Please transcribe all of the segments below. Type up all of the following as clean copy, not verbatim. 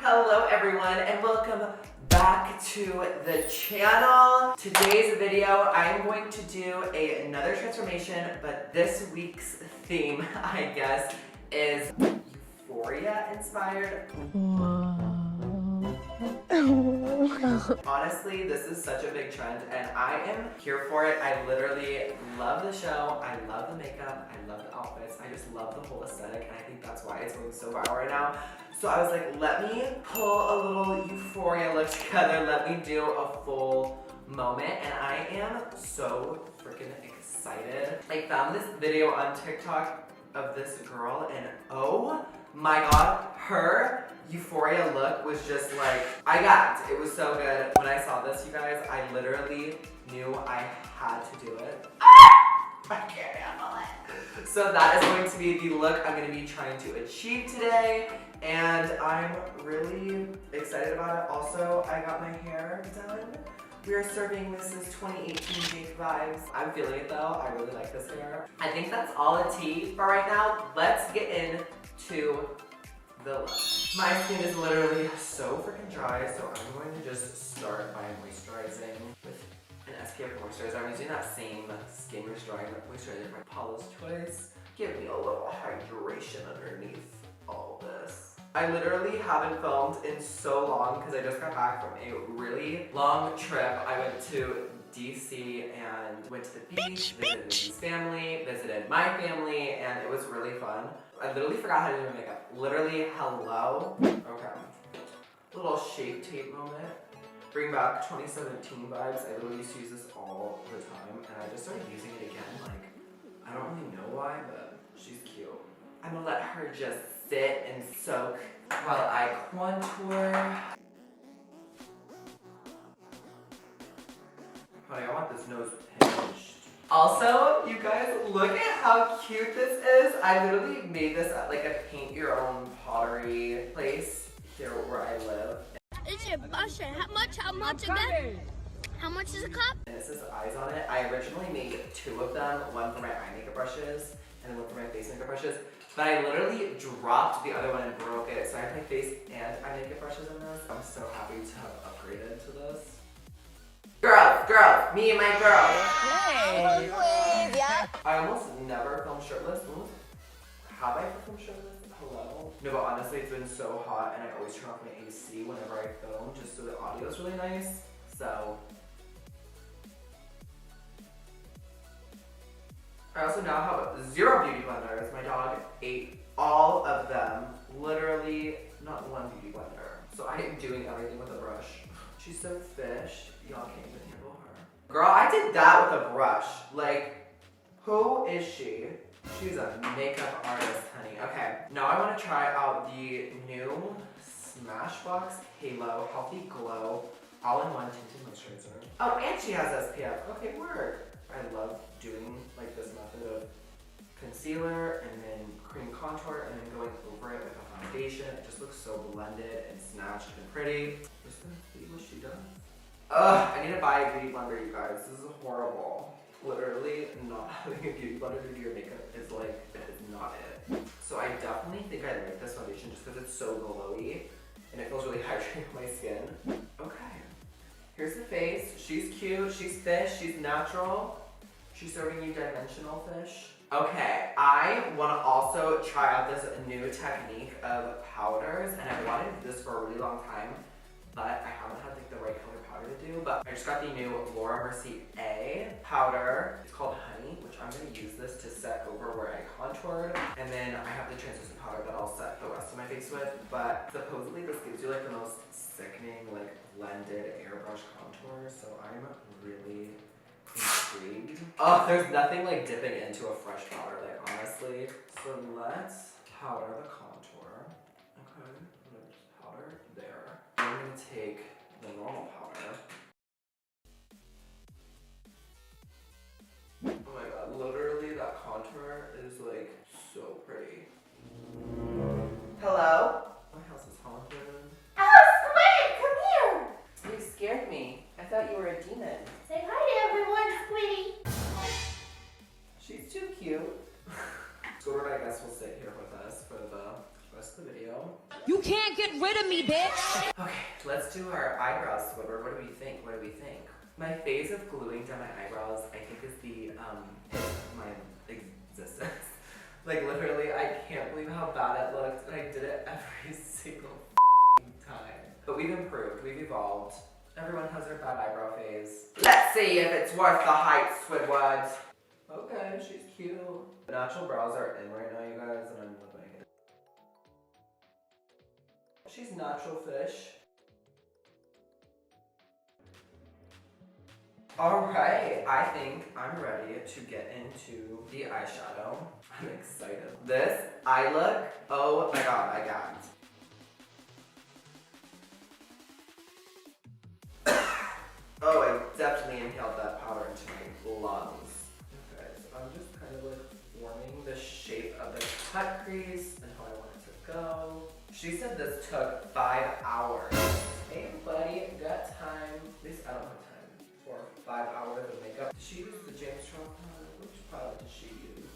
Hello everyone and welcome back to the channel. Today's video, I'm going to do another transformation, but this week's theme, I guess, is Euphoria inspired. Honestly, this is such a big trend and I am here for it. I literally love the show. I love the makeup. I love the outfits. I just love the whole aesthetic and I think that's why it's going so viral right now. So I was like, let me pull a little Euphoria look together. Let me do a full moment and I am so freaking excited. I found this video on TikTok of this girl and oh my god, her Euphoria look was just like, I gagged. It was so good. When I saw this, you guys, I literally knew I had to do it. I can't handle it. So that is going to be the look I'm going to be trying to achieve today. And I'm really excited about it. Also, I got my hair done. We are serving Mrs. 2018 Jake vibes. I'm feeling it though. I really like this hair. I think that's all a tea for right now. Let's get into the look. My skin is literally so freaking dry, so I'm going to just start by moisturizing with an SPF moisturizer. I'm using that same skin moisturizer from Paula's Choice. Give me a little hydration underneath all this. I literally haven't filmed in so long because I just got back from a really long trip. I went to DC and went to the beach, visited his family, visited my family, and it was really fun. I literally forgot how to do my makeup. Literally, hello. Okay. Little shape tape moment. Bring back 2017 vibes. I literally used to use this all the time, and I just started using it again. Like, I don't really know why, but she's cute. I'm gonna let her just sit and soak while I contour. Honey, I want this nose pinched. Also, you guys, look at how cute this is. I literally made this at like a paint your own pottery place here where I live. Is it Usher? How much again? How much is a cup? And it says eyes on it. I originally made two of them, one for my eye makeup brushes and one for my face makeup brushes. But I literally dropped the other one and broke it. So I have my face and eye makeup brushes in this. I'm so happy to have upgraded to this. Girls, me and my girls. Hey. Yeah. I almost never film shirtless. Have I ever filmed shirtless? Hello? No, but honestly, it's been so hot and I always turn off my AC whenever I film just so the audio is really nice. So I also now have 0 beauty blenders. My dog ate all of them. Literally not one beauty blender. So I am doing everything with a brush. She's so fish. Y'all can't even handle her. Girl, I did that with a brush. Like, who is she? She's a makeup artist, honey. Okay, now I want to try out the new Smashbox Halo Healthy Glow All-in-One Tinted Moisturizer. Oh, and she has SPF. Okay, word. I love doing like this method of concealer and then cream contour and then going over it with a foundation. It just looks so blended and snatched and pretty. Just gonna see what she does. Ugh, I need to buy a beauty blender, you guys. This is horrible. Literally, not having a beauty blender to do your makeup is like, it is not it. So I definitely think I like this foundation just because it's so glowy and it feels really hydrating on my skin. Okay, here's the face. She's cute, she's fish, she's natural. She's serving you dimensional fish. Okay, I want to also try out this new technique of powders, and I've wanted to do this for a really long time, but I haven't had like the right color powder to do. But I just got the new Laura Mercier A powder. It's called Honey, which I'm going to use this to set over where I contoured, and then I have the translucent powder that I'll set the rest of my face with. But supposedly this gives you like the most sickening, like blended airbrush contour, so I'm really intrigued. Oh, there's nothing like dipping into a fresh powder, like honestly. So let's powder the contour. Okay, I'm gonna just powder there. I'm gonna take the normal powder. Oh my god, literally that contour is like so pretty. Hello? My house is haunted. Alice, come here. You scared me. I thought you were a demon. Say hi to everyone, sweetie. She's too cute. Sort of, I guess we'll sit here with us for the rest of the video. You can't get rid of me, bitch. Okay, let's do our eyebrows, Squidward. What do we think? What do we think? My phase of gluing down my eyebrows, I think, is the hit of my existence. Like, literally, I can't believe how bad it looked, and I did it every single time. But we've improved, we've evolved. Everyone has their bad eyebrow phase. Let's see if it's worth the hype, Squidward. Okay, she's cute. The natural brows are in right now, you guys, and I'm loving it. She's natural fish. Alright, I think I'm ready to get into the eyeshadow. I'm excited. This eye look, oh my god, I got it. Oh, I definitely inhaled that powder into my lungs. Okay, so I'm just kind of like forming the shape of the cut crease and how I want it to go. She said this took 5 hours. Hey buddy, got time. At least I don't have time for 5 hours of makeup. Did she use the James Charles palette? Which palette did she use?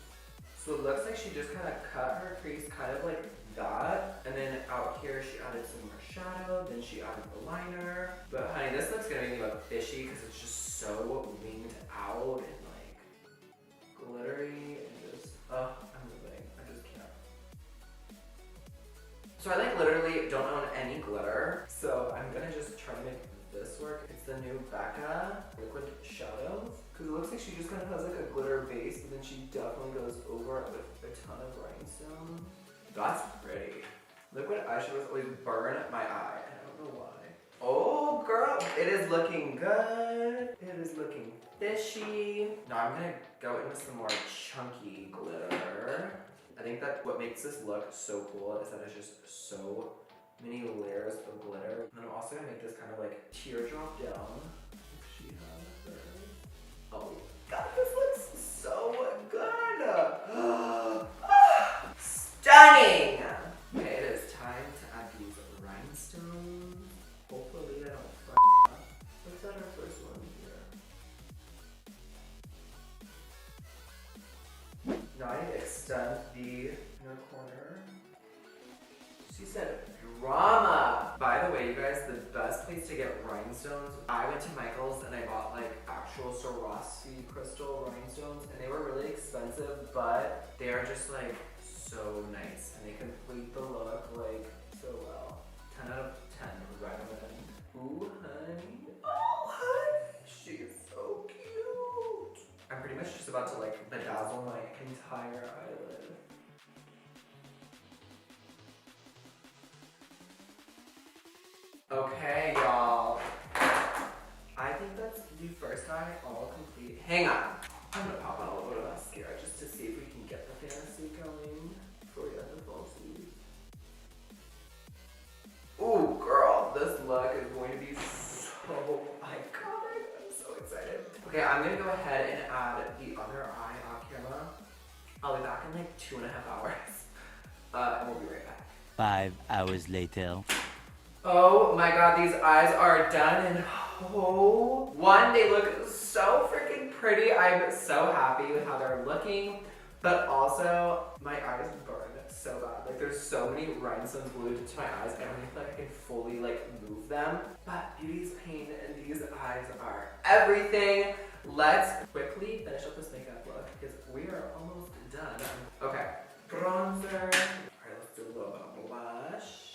So it looks like she just kind of cut her crease kind of like that. And then out here she added some more shadow. Then she added the liner. But honey, this looks gonna make me look fishy because it's just so winged out and like glittery and just, I'm moving. I just can't. So I like literally don't own any glitter. So I'm gonna just try to make this work. It's the new Becca liquid shadows. Because it looks like she just kind of has like a glitter base, but then she definitely goes over it with a ton of rhinestones. That's pretty. Liquid eyeshadows always burn my eye. I don't know why. Oh girl, it is looking good. It is looking fishy. Now I'm gonna go into some more chunky glitter. I think that what makes this look so cool is that it's just so many layers of glitter. And I'm also gonna make this kind of like teardrop down. She has her. Oh god, this looks so good. Stunning! Okay, it is time to add these rhinestones. Hopefully I don't f up. Let's add our first one here. Now I need to extend the inner corner. She said drama! By the way, you guys, the best place to get rhinestones, I went to Michael's and I bought like actual Swarovski crystal rhinestones, and they were really expensive, but they are just like so nice and they complete the look like so well. 10 out of 10 recommend. Ooh, honey. Oh, honey. She's so cute. I'm pretty much just about to like bedazzle my entire eyelid. Okay, y'all. I think that's the first eye all complete. Hang on. I'm gonna pop on a little bit of mascara just to see if we can get the fantasy going before we add the falsies. Ooh, girl, this look is going to be so iconic. I'm so excited. Okay, I'm gonna go ahead and add the other eye off camera. I'll be back in like 2.5 hours. And we'll be right back. 5 hours later. Oh my god, these eyes are done, and oh, one, they look so freaking pretty. I'm so happy with how they're looking, but also my eyes burn so bad. Like there's so many rhinestones glued to my eyes, I don't even feel like I can fully like move them. But beauty's pain and these eyes are everything. Let's quickly finish up this makeup look because we are almost done. Okay, bronzer. Alright, let's do a little bit of blush.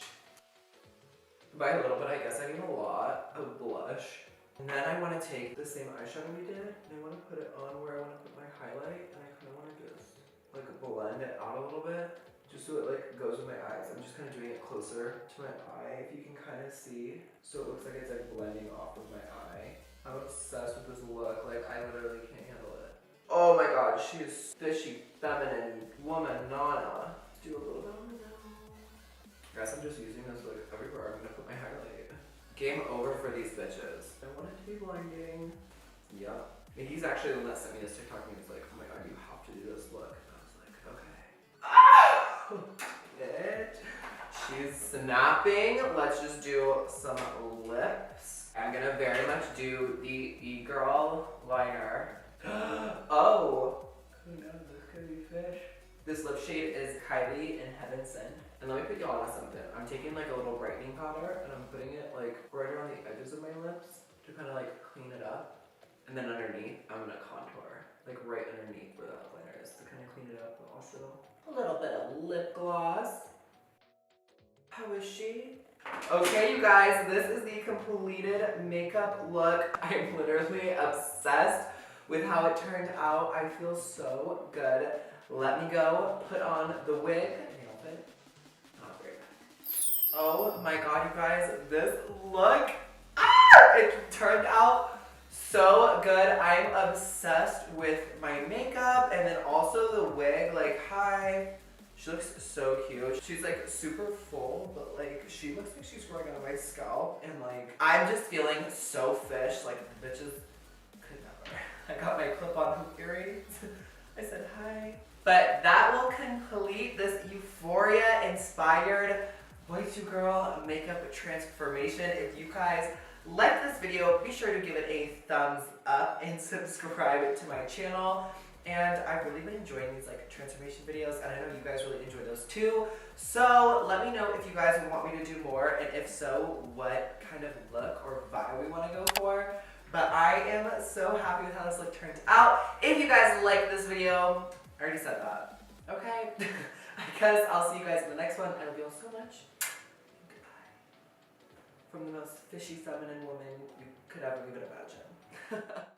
By a little bit, I guess I need a lot of blush. And then I want to take the same eyeshadow we did, and I want to put it on where I want to put my highlight, and I kind of want to just like blend it out a little bit, just so it like goes with my eyes. I'm just kind of doing it closer to my eye, if you can kind of see. So it looks like it's like blending off of my eye. I'm obsessed with this look, like I literally can't handle it. Oh my god, she is fishy, feminine, woman, Nana. Let's do a little bit on my nose. Guys, I'm just using this like everywhere I'm gonna put my highlight. Game over for these bitches. I want it to be blinding. Yup. And he's actually the one that sent me this TikTok and he was like, oh my god, you have to do this look. And I was like, okay. Ah! Bitch. She's snapping. Let's just do some lips. I'm gonna very much do the E-Girl liner. Oh! Who knows? This could be fish. This lip shade is Kylie in Heaven Sent. And let me put y'all on something. I'm taking like a little brightening powder and I'm putting it like right around the edges of my lips to kind of like clean it up. And then underneath, I'm gonna contour. Like right underneath where the eyeliner is to kind of clean it up, but also a little bit of lip gloss. How is she? Okay, you guys, this is the completed makeup look. I'm literally obsessed with how it turned out. I feel so good. Let me go put on the wig. Oh my god, you guys, this look, it turned out so good. I'm obsessed with my makeup and then also the wig. Like, hi. She looks so cute. She's like super full, but like she looks like she's growing on my scalp. And like, I'm just feeling so fish. Like, bitches could never. I got my clip-on hoop earrings. I said hi. But that will complete this Euphoria-inspired Boy to Girl makeup transformation. If you guys like this video, be sure to give it a thumbs up and subscribe to my channel. And I've really been enjoying these like transformation videos, and I know you guys really enjoy those too. So let me know if you guys want me to do more, and if so, what kind of look or vibe we want to go for. But I am so happy with how this look turned out. If you guys like this video, I already said that. Okay? I guess I'll see you guys in the next one. I love you all so much. Goodbye. From the most fishy feminine woman you could ever even imagine.